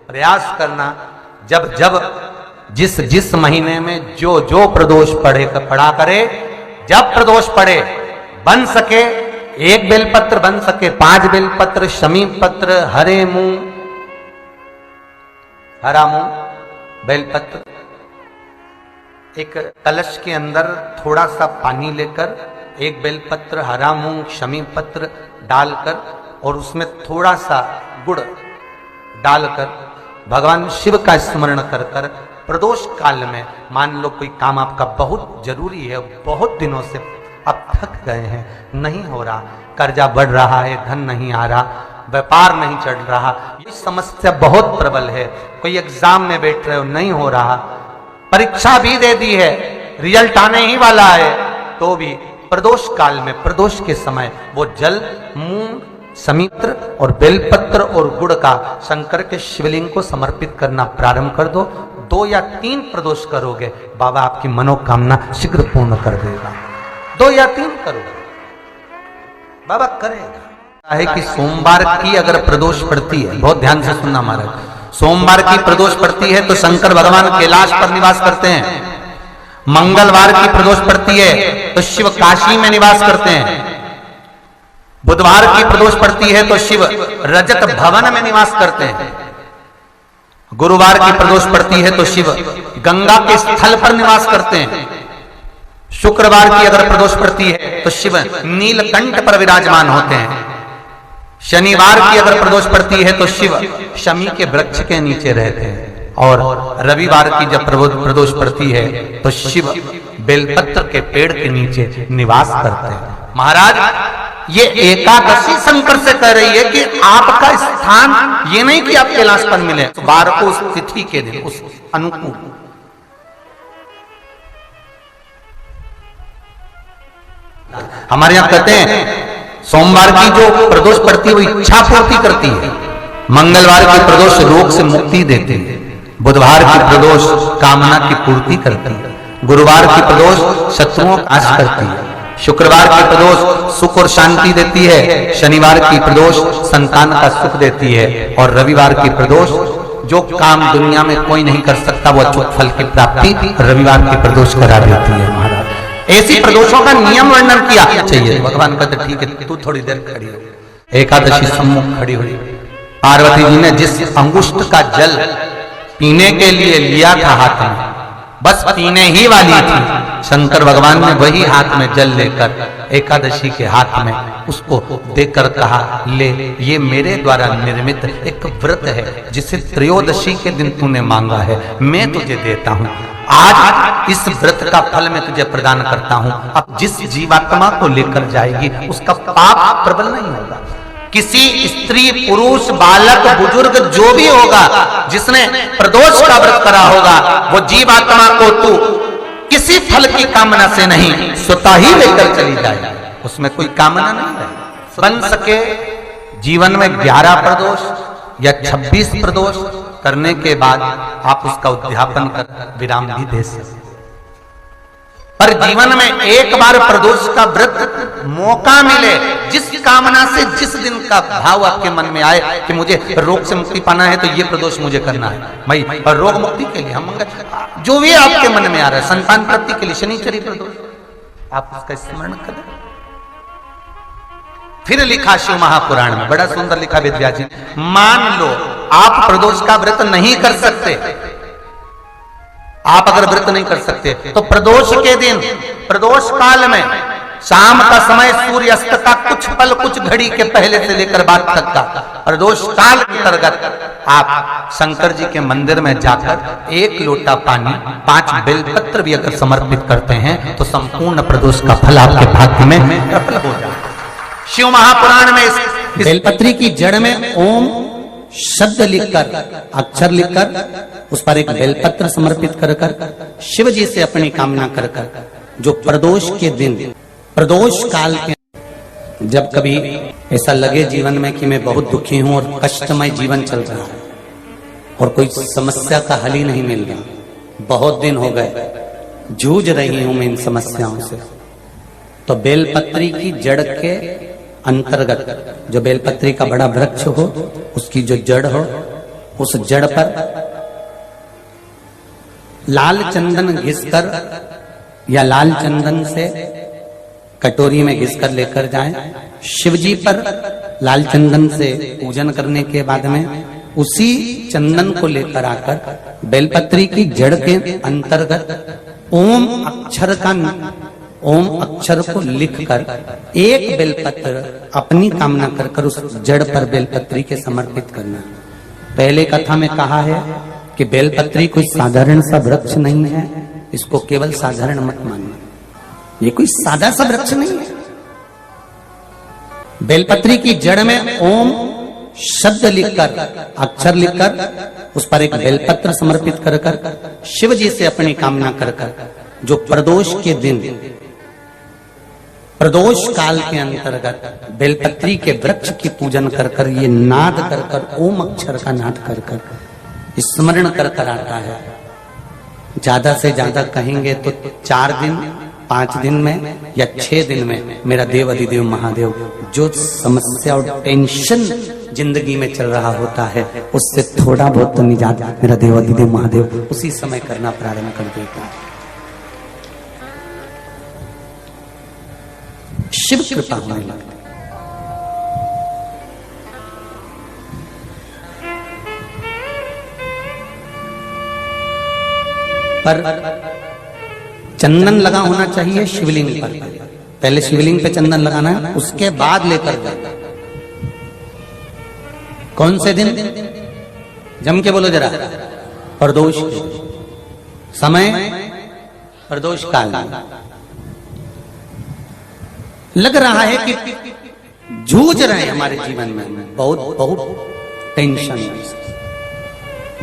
प्रयास करना, जब जब जिस जिस महीने में जो जो प्रदोष पड़ा करे, जब प्रदोष पड़े बन सके 1 बेलपत्र, बन सके 5 बेलपत्र, शमी पत्र, हरे मूंग, हरा मूंग, बेलपत्र, एक कलश के अंदर थोड़ा सा पानी लेकर 1 बेलपत्र, हरा मूंग, शमी पत्र डालकर और उसमें थोड़ा सा गुड़ डालकर भगवान शिव का स्मरण कर कर प्रदोष काल में, मान लो कोई काम आपका बहुत जरूरी है, बहुत दिनों से अब थक गए हैं, नहीं हो रहा, कर्जा बढ़ रहा है, धन नहीं आ रहा, व्यापार नहीं चढ़ रहा, ये समस्या बहुत प्रबल है, कोई एग्जाम में बैठ रहे हो नहीं हो रहा, परीक्षा भी दे दी है, रिजल्ट आने ही वाला है, तो भी प्रदोष काल में, प्रदोष के समय वो जल, मूंग, समित्र और बेलपत्र और गुड़ का शंकर के शिवलिंग को समर्पित करना प्रारंभ कर दो। 2 या 3 प्रदोष करोगे, बाबा आपकी मनोकामना शीघ्र पूर्ण कर देगा। 2 या 3 करोगे, बाबा करेगा। है कि सोमवार की अगर प्रदोष पड़ती है, बहुत ध्यान से सुनना महाराज, सोमवार की प्रदोष पड़ती है तो शंकर भगवान कैलाश पर निवास करते हैं। मंगलवार की प्रदोष पड़ती है तो शिव काशी में निवास करते हैं। बुधवार की प्रदोष पड़ती है तो शिव रजत भवन में निवास करते हैं। गुरुवार की प्रदोष पड़ती है तो शिव गंगा के स्थल पर निवास करते हैं। शुक्रवार की अगर प्रदोष पड़ती है तो शिव नीलकंठ पर विराजमान होते हैं। शनिवार की अगर प्रदोष पड़ती है तो शिव शमी के वृक्ष के नीचे रहते हैं। और रविवार की जब प्रदोष पड़ती है तो शिव बेलपत्र के पेड़ के नीचे निवास करते हैं। महाराज ये एकादशी शंकर से कह रही है कि आपका स्थान ये नहीं कि आप कैलाश पर मिले, बार को उस तिथि के दिन उस अनुकूल। हमारे यहां कहते हैं सोमवार की जो प्रदोष पड़ती है वो इच्छा पूर्ति करती है, मंगलवार की प्रदोष रोग से मुक्ति देती है, बुधवार की प्रदोष कामना की पूर्ति करती है, गुरुवार की प्रदोष शत्रुओं का नाश करती है, शुक्रवार की प्रदोष सुख और शांति देती है, शनिवार की प्रदोष संतान का सुख देती है, और रविवार की प्रदोष जो काम दुनिया में कोई नहीं कर सकता वो अचूक फल की प्राप्ति रविवार की प्रदोष करा देती है। महाराज ऐसी प्रदोषों का नियम वर्णन किया चाहिए। भगवान कहते ठीक है तू थोड़ी देर खड़ी हो। एकादशी सम्मुख खड़ी हुई, पार्वती जी ने जिस अंगुष्ठ का जल पीने के लिए लिया था हाथ में, बस पीने ही वाली थी, शंकर भगवान ने वही हाथ में जल लेकर एकादशी के हाथ में उसको देकर कहा ले, ये मेरे द्वारा निर्मित एक व्रत है जिसे त्रयोदशी के दिन तूने मांगा है, मैं तुझे देता हूँ। आज इस व्रत का फल मैं तुझे प्रदान करता हूँ। अब जिस जीवात्मा को लेकर जाएगी उसका पाप प्रबल नहीं होगा। किसी स्त्री, पुरुष, बालक, बुजुर्ग जो भी होगा जिसने प्रदोष का व्रत करा होगा वो जीवात्मा को तू किसी फल की कामना से नहीं स्वतः ही लेकर चली जाए, उसमें कोई कामना नहीं है। बन सके जीवन में 11 प्रदोष या 26 प्रदोष करने के बाद आप उसका उद्यापन कर विराम भी दे सकते, पर जीवन में एक बार प्रदोष का व्रत मौका मिले, जिस कामना से जिस दिन का भाव आपके मन में आए कि मुझे रोग से मुक्ति पाना है तो ये प्रदोष मुझे करना है भाई, और रोग मुक्ति के लिए हम जो भी आपके मन में आ रहा है, संतान प्राप्ति के लिए शनिचरी प्रदोष, आप उसका स्मरण करें। फिर लिखा शिव महापुराण में, बड़ा सुंदर लिखा विद्या जी, मान लो आप प्रदोष का व्रत नहीं कर सकते, आप अगर व्रत नहीं कर सकते तो प्रदोष के दिन, प्रदोष काल में शाम का समय सूर्यास्त का कुछ पल, कुछ घड़ी के पहले से लेकर बाद तक का प्रदोष काल के अंतर्गत आप शंकर जी के मंदिर में जाकर 1 लोटा पानी, 5 बेलपत्र भी अगर समर्पित करते हैं तो संपूर्ण प्रदोष का फल आपके भाग्य में प्रबल हो जाए। शिव महापुराण में इस बेलपत्री की जड़ में ओम शब्द लिखकर, अक्षर लिखकर उस पर एक बेलपत्र समर्पित कर कर शिव जी से अपनी कामना कर कर, जो प्रदोष के दिन, प्रदोष काल के, जब कभी ऐसा लगे जीवन में कि मैं बहुत दुखी हूं और कष्टमय जीवन चल रहा है और कोई समस्या का हल ही नहीं मिल रहा, बहुत दिन हो गए जूझ रही हूं मैं इन समस्याओं से, तो बेलपत्री की जड़ के अंतर्गत, जो बेलपत्री का बड़ा वृक्ष हो उसकी जो जड़ हो उस जड़ पर लाल चंदन घिसकर या लाल चंदन से कटोरी में घिसकर लेकर जाएं। शिव जी पर लाल चंदन से पूजन करने के बाद में उसी चंदन को लेकर आकर बेलपत्री की जड़ के अंतर्गत ओम अक्षर को लिखकर एक बेलपत्र अपनी कामना कर उस जड़ पर बेलपत्री के समर्पित करना। पहले कथा में कहा है कि बेलपत्री कोई साधारण सा वृक्ष नहीं है, इसको केवल साधारण मत मानना, ये कोई सादा सा वृक्ष नहीं है। बेलपत्री की जड़ में ओम शब्द लिखकर, अक्षर लिखकर उस पर एक बेलपत्र समर्पित कर शिव जी से अपनी कामना कर जो प्रदोष के दिन, प्रदोष काल के अंतर्गत बेलपत्री के वृक्ष की पूजन कर ये नाद कर ओम अक्षर का नाद कर स्मरण कर आता है। ज्यादा से ज्यादा कहेंगे तो 4 दिन 5 दिन में या 6 दिन में मेरा देव अधिदेव महादेव जो समस्या और टेंशन जिंदगी में चल रहा होता है उससे थोड़ा बहुत तो निजात मेरा देव अधिदेव महादेव उसी समय करना प्रारंभ कर देता है। शिव कृपा होने लगती। पर चंदन लगा होना चाहिए शिवलिंग पर। पहले शिवलिंग पे चंदन लगाना है, उसके बाद लेकर जाना। कौन से दिन? जम के बोलो जरा। प्रदोष समय, प्रदोष काल। लग रहा है कि जूझ रहे हैं हमारे जीवन में, बहुत बहुत टेंशन,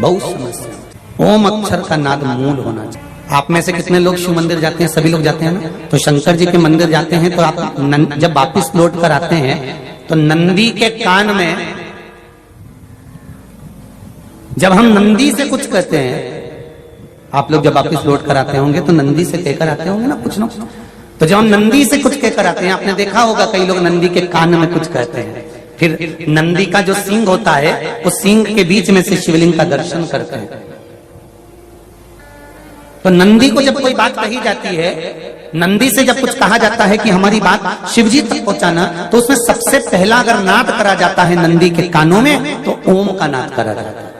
बहुत समस्या। ओम अक्षर का नाद मूल होना चाहिए। आप में से कितने लोग शिव मंदिर जाते हैं? सभी लोग जाते हैं ना। तो शंकर जी के मंदिर जाते हैं तो आप जब वापिस लौट कर आते हैं तो नंदी के कान में, जब हम नंदी से कुछ कहते हैं, आप लोग जब वापिस लौट कर आते होंगे तो नंदी से कहकर आते होंगे ना कुछ ना। तो जब हम नंदी से कुछ कहकर आते हैं, आपने देखा होगा कई लोग नंदी के कान में कुछ कहते हैं। फिर नंदी का जो सींग होता है उस सींग के बीच में से शिवलिंग का दर्शन करते हैं। तो नंदी को जब कोई बात कही जाती है, नंदी से जब कुछ कहा जाता है कि हमारी बात शिवजी तक पहुंचाना, तो उसमें सबसे पहला अगर नाद करा जाता है नंदी के कानों में तो ओम का नाद करा जाता है।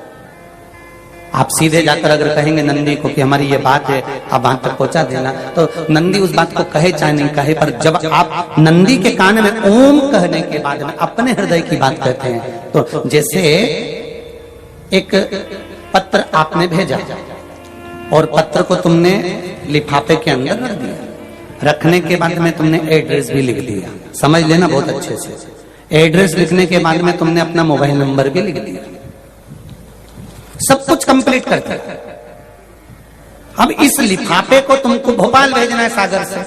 आप सीधे जाकर अगर कहेंगे नंदी को कि हमारी ये बात है, आप वहां तक पहुंचा देना, तो नंदी उस बात को कहे चाहे नहीं कहे, पर जब आप नंदी के कान में ओम कहने के बाद में अपने हृदय की बात कहते हैं, तो जैसे एक पत्र आपने भेजा और पत्र को तुमने लिफाफे के अंदर रख दिया, रखने के बाद में तुमने एड्रेस भी लिख दिया। समझ लेना बहुत अच्छे से। एड्रेस लिखने के बाद में तुमने अपना मोबाइल नंबर भी लिख दिया, सब कुछ कंप्लीट करके। अब इस लिफाफे को तुमको भोपाल भेजना है सागर से,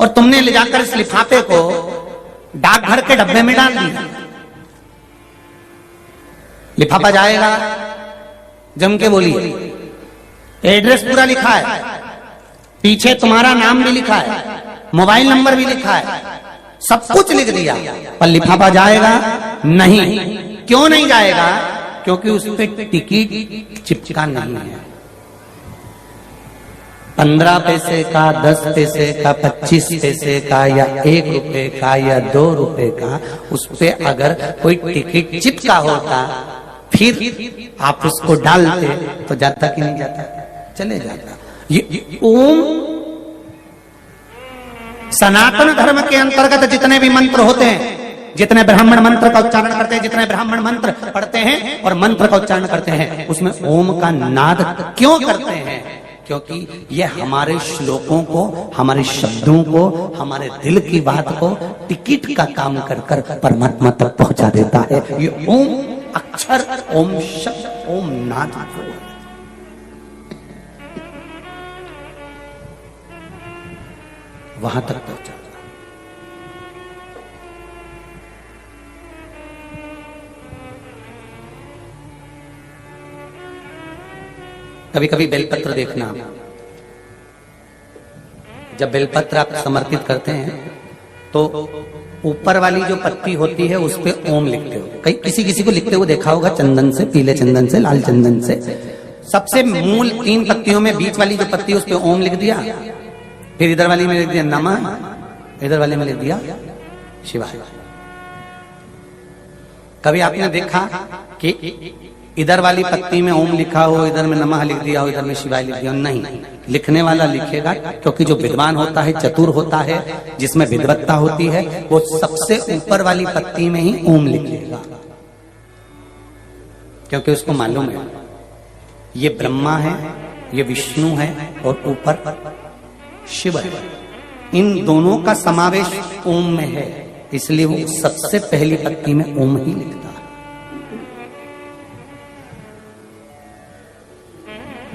और तुमने ले जाकर इस लिफाफे को डाकघर के डब्बे में डाल दिया। लिफाफा जाएगा, जम के बोलिए, एड्रेस पूरा लिखा है, पीछे तुम्हारा नाम भी लिखा है, मोबाइल नंबर भी लिखा है, सब कुछ लिख दिया, पर लिफाफा जाएगा नहीं। क्यों नहीं जाएगा? क्योंकि उस पर टिकट चिपका नहीं है। 15 पैसे का, 10 पैसे का, 25 पैसे का, या 1 रुपए का, या 2 रुपए का, उस पे अगर कोई टिकट चिपका होता फिर आप उसको डालते तो जाता कि नहीं जाता? चले जाता। ये ओम सनातन धर्म के अंतर्गत जितने भी मंत्र होते हैं, जितने ब्राह्मण मंत्र का उच्चारण करते हैं, जितने ब्राह्मण मंत्र पढ़ते हैं और मंत्र का उच्चारण करते हैं, उसमें ओम का नाद क्यों करते हैं? क्योंकि ये हमारे श्लोकों को, हमारे शब्दों को, हमारे दिल की बात को टिकट का काम कर कर परमात्मा तक पहुंचा देता है। ये ओम अक्षर, ओम शब्द, ओम नाद वहां तक पहुंचा। कभी कभी बेलपत्र देखना, जब बेलपत्र आप समर्पित करते हैं तो ऊपर वाली जो पत्ती होती है उस पे ओम लिखते हो, कहीं किसी किसी को लिखते हुए देखा होगा, चंदन से, पीले चंदन से, लाल चंदन से। सबसे मूल 3 पत्तियों में बीच वाली जो पत्ती है उस पे ओम लिख दिया, फिर इधर वाली में लिख दिया नमः, इधर वाले में लिख दिया शिवाय। कभी आपने देखा कि इधर वाली पत्ती में ओम लिखा हो, इधर में नमः लिख दिया हो, इधर में शिवाय लिख दिया हो? नहीं, लिखने वाला लिखेगा, क्योंकि जो विद्वान होता है, चतुर होता है, जिसमें विद्वत्ता होती है, वो सबसे ऊपर वाली पत्ती में ही ओम लिखेगा, क्योंकि उसको मालूम है ये ब्रह्मा है, ये विष्णु है और ऊपर शिव है। इन दोनों का समावेश ओम में है, इसलिए वो सबसे पहली पत्ती में ओम ही लिखता है।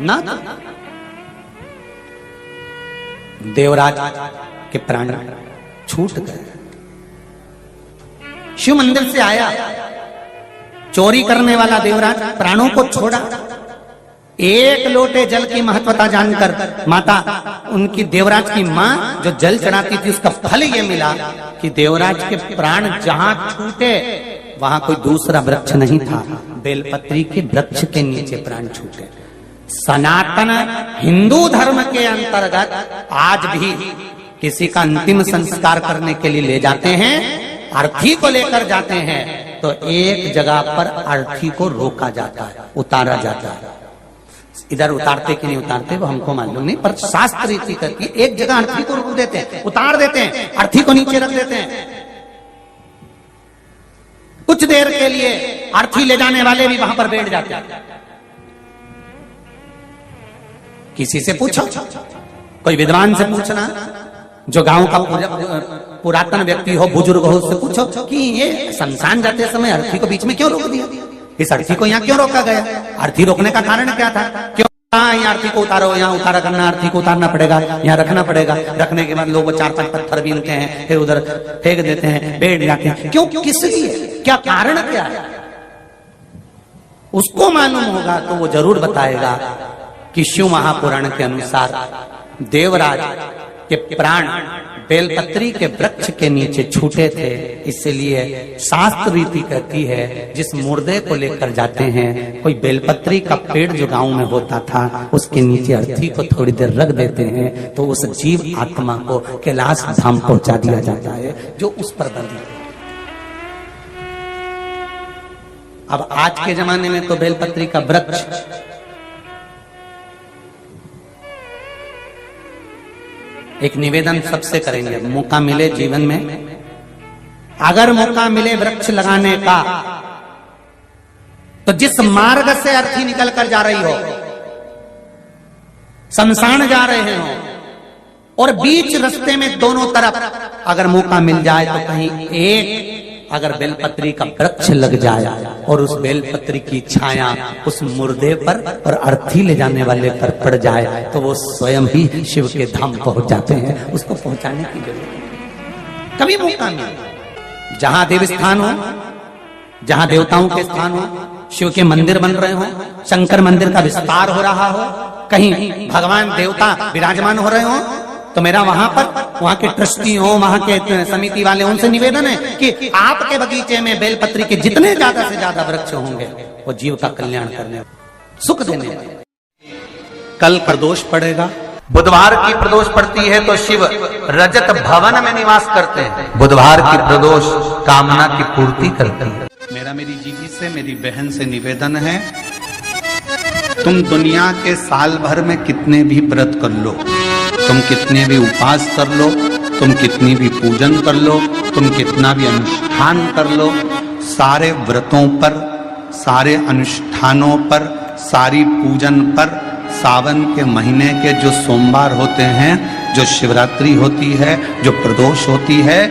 ना देवराज के प्राण छूट गए। शिव मंदिर से आया, चोरी करने वाला देवराज प्राणों को छोड़ा। एक लोटे जल की महत्वता जानकर माता, उनकी देवराज की मां जो जल चढ़ाती थी, उसका फल यह मिला कि देवराज के प्राण जहां छूटे वहां कोई दूसरा वृक्ष नहीं था, बेलपत्री के वृक्ष के नीचे प्राण छूटे। सनातन हिंदू धर्म के अंतर्गत आज भी किसी का अंतिम संस्कार करने के लिए ले जाते हैं, अर्थी को लेकर जाते हैं, तो एक जगह पर अर्थी को रोका जाता है, उतारा जाता है। इधर उतारते कि नहीं उतारते वो हमको मालूम नहीं, पर शास्त्र रीति करती एक जगह अर्थी को रोक देते हैं, उतार देते हैं, अर्थी को नीचे रख देते हैं। कुछ देर के लिए अर्थी ले जाने वाले भी वहां पर बैठ जाते हैं। किसी से पूछो, कोई विद्वान से पूछना, जो गांव का पुरातन व्यक्ति हो, बुजुर्ग हो, उससे पूछो कि ये शमशान जाते समय अर्थी को बीच में क्यों रोक दिया, इस अर्थी को यहाँ क्यों रोका गया, अर्थी रोकने का कारण क्या था, क्यों यहाँ अर्थी को उतारो, यहाँ उतारा करना, अर्थी को उतारना पड़ेगा, यहाँ रखना पड़ेगा, रखने के बाद लोग 4-5 पत्थर बीनते हैं, फिर उधर फेंक देते हैं, बैठ जाते हैं, क्यों, किस लिए, क्या कारण क्या है? उसको मालूम होगा तो वो जरूर बताएगा कि शिव महापुराण के अनुसार देवराज के प्राण बेलपत्री के वृक्ष के नीचे छूटे थे, इसलिए शास्त्र रीति कहती है जिस मुर्दे को लेकर जाते हैं, कोई बेलपत्री का पेड़ जो गांव में होता था उसके नीचे अर्थी को थोड़ी देर रख देते हैं, तो उस जीव आत्मा को कैलाश धाम पहुंचा दिया जाता है जो उस पर बंधी है। अब आज के जमाने में तो बेलपत्री का वृक्ष एक निवेदन सबसे करेंगे, मौका मिले जीवन में, अगर मौका मिले वृक्ष लगाने का, तो जिस मार्ग से अर्थी निकल कर जा रही हो, शमशान जा रहे हो, और बीच रास्ते में दोनों तरफ अगर मौका मिल जाए तो कहीं एक अगर बेलपत्री का वृक्ष लग जाए और उस बेलपत्री की छाया उस मुर्दे पर और अर्थी ले जाने वाले पर पड़ जाए, तो वो स्वयं ही शिव के धाम पहुंच जाते हैं। उसको पहुंचाने की जरूरत कभी मौका मिले, जहां देव स्थान हो, जहां देवताओं के स्थान हो, शिव के मंदिर बन रहे हो, शंकर मंदिर का विस्तार हो रहा हो, कहीं भगवान देवता विराजमान हो रहे हो, तो मेरा वहां के ट्रस्टी हो, वहां के समिति वाले, उनसे निवेदन है कि आपके बगीचे में बेलपत्री के जितने ज्यादा से ज्यादा वृक्ष होंगे वो जीव का कल्याण करने, सुख देने वाले। कल प्रदोष पड़ेगा, बुधवार की प्रदोष पड़ती है तो शिव रजत भवन में निवास करते हैं। बुधवार की प्रदोष कामना की पूर्ति करती है। मेरी जीजी से, मेरी बहन से निवेदन है, तुम दुनिया के साल भर में कितने भी व्रत कर लो, तुम कितने भी उपास कर लो, तुम कितनी भी पूजन कर लो, तुम कितना भी अनुष्ठान कर लो, सारे व्रतों पर, सारे अनुष्ठानों पर, सारी पूजन पर, सावन के महीने के जो सोमवार होते हैं, जो शिवरात्रि होती है, जो प्रदोष होती है,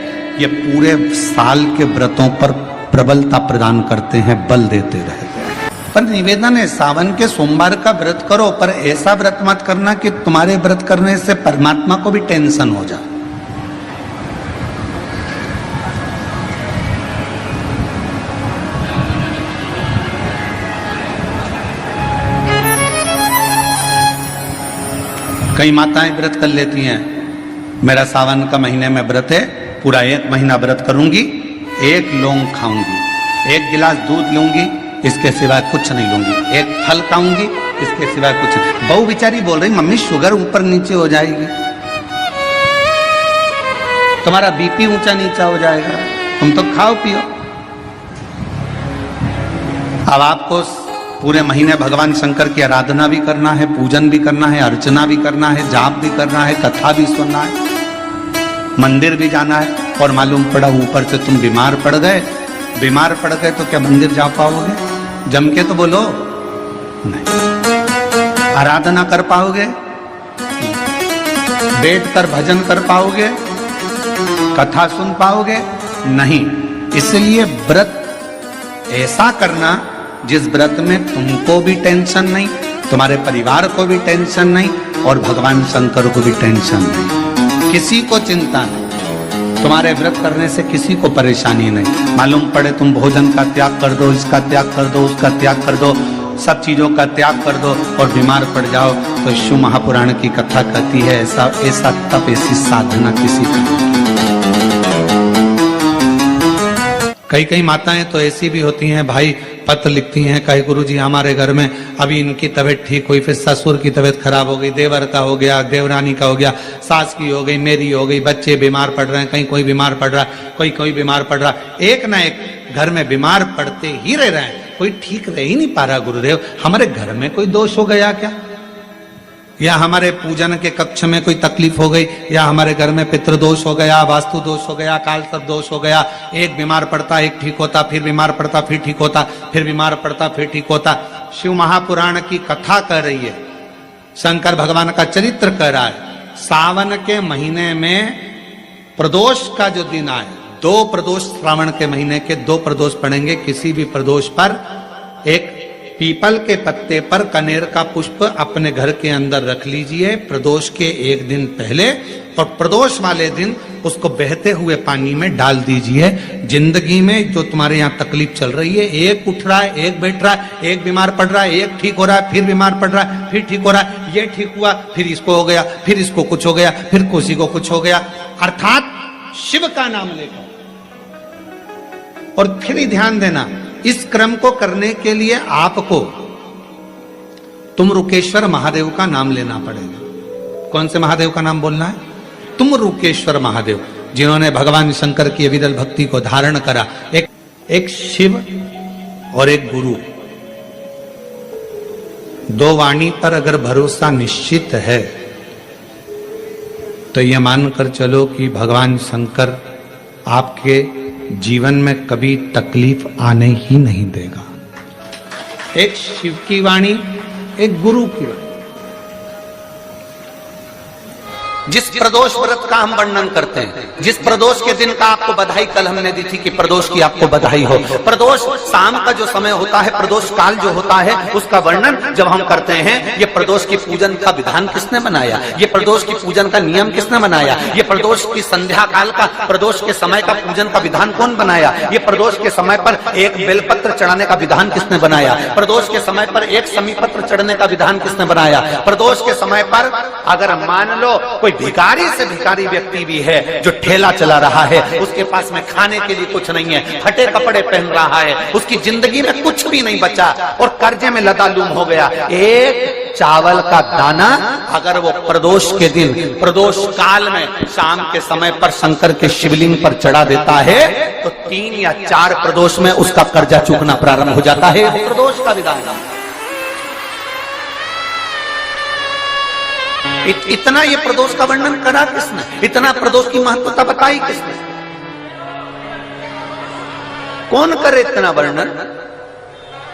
ये पूरे साल के व्रतों पर प्रबलता प्रदान करते हैं, बल देते रहते हैं। पर निवेदन है, सावन के सोमवार का व्रत करो, पर ऐसा व्रत मत करना कि तुम्हारे व्रत करने से परमात्मा को भी टेंशन हो जाए। कई माताएं व्रत कर लेती हैं, मेरा सावन का महीने में व्रत है, पूरा 1 महीना व्रत करूंगी, 1 लौंग खाऊंगी, 1 गिलास दूध लूंगी, इसके सिवाय कुछ नहीं लूंगी, 1 फल खाऊंगी, इसके सिवाय कुछ नहीं। बहू बेचारी बोल रही मम्मी शुगर ऊपर नीचे हो जाएगी, तुम्हारा बीपी ऊंचा नीचा हो जाएगा, तुम तो खाओ पियो। अब आपको पूरे महीने भगवान शंकर की आराधना भी करना है, पूजन भी करना है, अर्चना भी करना है, जाप भी करना है, कथा भी सुनना है, मंदिर भी जाना है। और मालूम पड़ा ऊपर से तुम बीमार पड़ गए, बीमार पड़ गए तो क्या मंदिर जा पाओगे? जम के तो बोलो नहीं। आराधना कर पाओगे? बैठकर भजन कर पाओगे? कथा सुन पाओगे? नहीं। इसलिए व्रत ऐसा करना जिस व्रत में तुमको भी टेंशन नहीं, तुम्हारे परिवार को भी टेंशन नहीं, और भगवान शंकर को भी टेंशन नहीं, किसी को चिंता नहीं। तुम्हारे व्रत करने से किसी को परेशानी नहीं। मालूम पड़े तुम भोजन का त्याग कर दो, इसका त्याग कर दो, उसका त्याग कर दो, सब चीजों का त्याग कर दो और बीमार पड़ जाओ, तो शिव महापुराण की कथा कहती है ऐसा तप, ऐसी साधना किसी की। कई माताएं तो ऐसी भी होती हैं भाई, पत्र लिखती हैं, कहे गुरुजी हमारे घर में अभी इनकी तबीयत ठीक हुई, फिर ससुर की तबीयत खराब हो गई, देवर का हो गया, देवरानी का हो गया, सास की हो गई, मेरी हो गई, बच्चे बीमार पड़ रहे हैं, कहीं कोई बीमार पड़ रहा है, कोई बीमार पड़ रहा है, एक ना एक घर में बीमार पड़ते ही रह रहे हैं, कोई ठीक रह ही नहीं पा रहा। गुरुदेव हमारे घर में कोई दोष हो गया क्या, या हमारे पूजन के कक्ष में कोई तकलीफ हो गई, या हमारे घर में पितृदोष हो गया, वास्तु दोष हो गया, काल सर्प दोष हो गया, एक बीमार पड़ता एक ठीक होता, फिर बीमार पड़ता फिर ठीक होता, फिर बीमार पड़ता फिर ठीक होता। शिव महापुराण की कथा कह रही है, शंकर भगवान का चरित्र कह रहा है। सावन के महीने में प्रदोष का जो दिन आए, 2 प्रदोष श्रावण के महीने के 2 प्रदोष पड़ेंगे। किसी भी प्रदोष पर एक पीपल के पत्ते पर कनेर का पुष्प अपने घर के अंदर रख लीजिए प्रदोष के 1 दिन पहले, और प्रदोष वाले दिन उसको बहते हुए पानी में डाल दीजिए। जिंदगी में जो तुम्हारे यहाँ तकलीफ चल रही है, एक उठ रहा है, एक बैठ रहा है, एक बीमार पड़ रहा है, एक ठीक हो रहा है, फिर बीमार पड़ रहा है, फिर ठीक हो रहा है, ये ठीक हुआ, फिर इसको हो गया, फिर इसको कुछ हो गया, फिर किसी को कुछ हो गया, अर्थात शिव का नाम लेकर। और फिर ही ध्यान देना, इस क्रम को करने के लिए आपको तुमरुकेश्वर महादेव का नाम लेना पड़ेगा। कौन से महादेव का नाम बोलना है? तुमरुकेश्वर महादेव, जिन्होंने भगवान शंकर की अविरल भक्ति को धारण करा। एक शिव और एक गुरु, 2 वाणी पर अगर भरोसा निश्चित है तो यह मानकर चलो कि भगवान शंकर आपके जीवन में कभी तकलीफ आने ही नहीं देगा। एक शिव की वाणी, एक गुरु की वाणी। जिस प्रदोष व्रत का हम वर्णन करते हैं, जिस प्रदोष के दिन का आपको बधाई कल हमने दी थी कि प्रदोष की आपको बधाई हो, प्रदोष शाम का जो समय होता है, प्रदोष काल जो होता है, उसका वर्णन जब हम करते हैं, ये प्रदोष की पूजन का विधान किसने बनाया, ये प्रदोष की पूजन का नियम किसने बनाया, ये प्रदोष की संध्या काल का, प्रदोष के समय का पूजन का विधान कौन बनाया, ये प्रदोष के समय पर एक बेलपत्र चढ़ाने का विधान किसने बनाया, प्रदोष के समय पर एक समीपत्र चढ़ने का विधान किसने बनाया, प्रदोष के समय पर अगर मान लो कोई भिखारी से भिखारी व्यक्ति भी है जो ठेला चला रहा है, उसके पास में खाने के लिए कुछ नहीं है, फटे कपड़े पहन रहा है, उसकी जिंदगी में कुछ भी नहीं बचा और कर्जे में लदालूम हो गया, एक चावल का दाना अगर वो प्रदोष के दिन, प्रदोष काल में शाम के समय पर शंकर के शिवलिंग पर चढ़ा देता है तो 3 या 4 प्रदोष में उसका कर्जा चूकना प्रारंभ हो जाता है। प्रदोष का विधान। इतना ये प्रदोष का वर्णन करा किसने, इतना प्रदोष की महत्वता बताई किसने, कौन करे इतना वर्णन?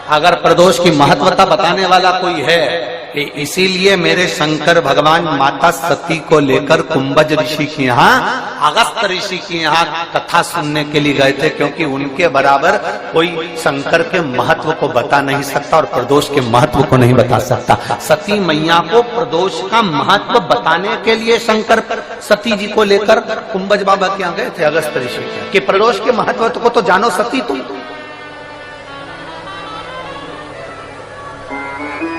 अगर प्रदोष की महत्वता बताने वाला कोई है, इसीलिए मेरे शंकर भगवान माता सती को लेकर कुंभज ऋषि के यहाँ, अगस्त ऋषि के यहाँ कथा सुनने के लिए गए थे, क्योंकि उनके बराबर कोई शंकर के महत्व को बता नहीं सकता और प्रदोष के महत्व को नहीं बता सकता। सती मैया को प्रदोष का महत्व बताने के लिए शंकर सती जी को लेकर कुंभज बाबा के यहाँ गए थे, अगस्त ऋषि के, कि प्रदोष के महत्व को तो जानो सती तुम।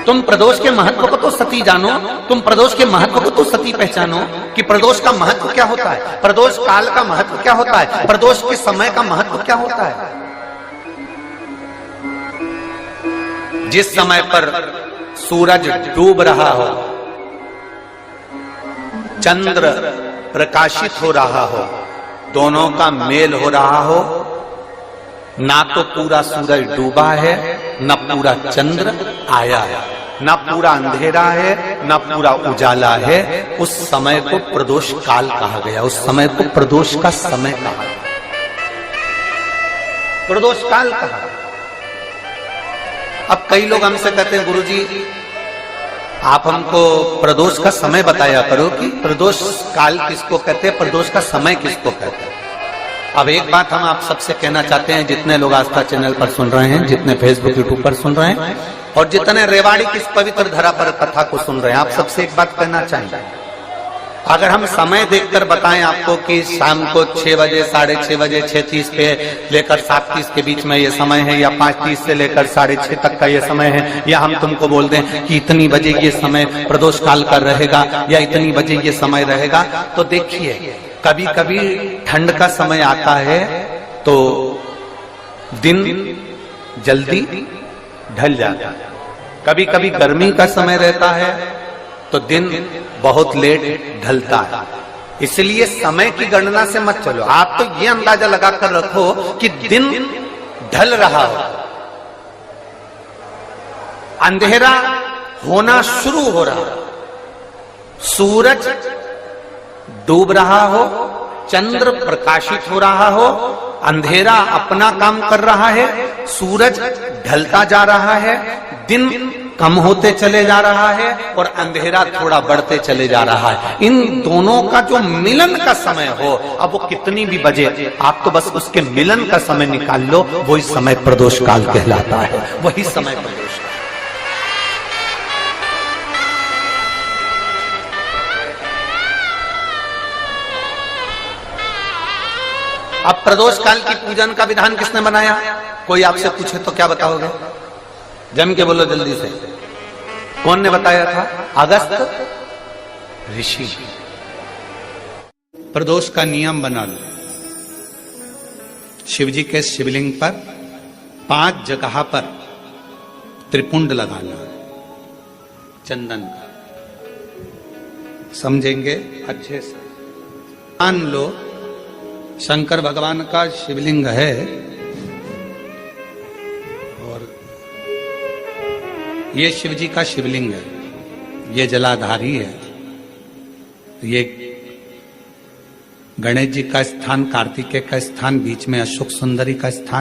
तुम प्रदोष के महत्व को तो सती जानो, तुम प्रदोष के महत्व को तो सती पहचानो कि प्रदोष का महत्व क्या होता है, प्रदोष काल का महत्व क्या होता है, प्रदोष के समय का महत्व क्या होता है। जिस समय पर सूरज डूब रहा हो, चंद्र प्रकाशित हो रहा हो, दोनों का मेल हो रहा हो, ना तो पूरा सूरज डूबा है, ना पूरा चंद्र आया है, ना पूरा अंधेरा है, ना पूरा उजाला है, उस समय को प्रदोष काल कहा गया, उस समय को प्रदोष का समय कहा, प्रदोष काल कहा। अब कई लोग हमसे कहते हैं गुरुजी आप हमको प्रदोष का समय बताया करो कि प्रदोष काल किसको कहते हैं, प्रदोष का समय किसको कहते हैं। अब एक बात हम आप सबसे कहना चाहते हैं, जितने लोग आस्था चैनल पर सुन रहे हैं, जितने फेसबुक यूट्यूब पर सुन रहे हैं और जितने रेवाड़ी की इस पवित्र धरा पर कथा को सुन रहे हैं, आप सबसे एक बात कहना चाहिए, अगर हम समय देखकर बताएं आपको कि शाम को 6 बजे, 6:30 बजे, 6:30 पे लेकर 7:30 के बीच में ये समय है, या 5:30 से लेकर 6:30 तक का ये समय है, या हम तुमको बोल दें कि इतनी बजे ये समय प्रदोष काल का रहेगा या इतनी बजे ये समय रहेगा, तो देखिए कभी कभी ठंड का समय आता है तो दिन जल्दी ढल जाता है, कभी कभी गर्मी का समय रहता है तो दिन बहुत लेट ढलता है। इसलिए समय की गणना से मत चलो, आप तो ये अंदाजा लगाकर रखो कि दिन ढल रहा हो, अंधेरा होना शुरू हो रहा, सूरज डूब रहा हो, चंद्र प्रकाशित हो रहा हो, अंधेरा अपना काम कर रहा है, सूरज ढलता जा रहा है, दिन कम होते चले जा रहा है और अंधेरा थोड़ा बढ़ते चले जा रहा है। इन दोनों का जो मिलन का समय हो, अब वो कितनी भी बजे, आप तो बस उसके मिलन का समय निकाल लो, वही समय प्रदोष काल कहलाता है, वही समय प्रदोष काल। अब प्रदोष काल की पूजन का विधान किसने बनाया, कोई आपसे पूछे तो क्या बताओगे, जम के बोलो जल्दी से, कौन ने बताया था, अगस्त ऋषि। प्रदोष का नियम बना लो, शिव जी के शिवलिंग पर 5 जगह पर त्रिपुंड लगाना, चंदन का, समझेंगे अच्छे से। मान लो शंकर भगवान का शिवलिंग है और ये शिव जी का शिवलिंग है, ये जलाधारी है, ये गणेश जी का स्थान, कार्तिकेय का स्थान, बीच में अशोक सुंदरी का स्थान।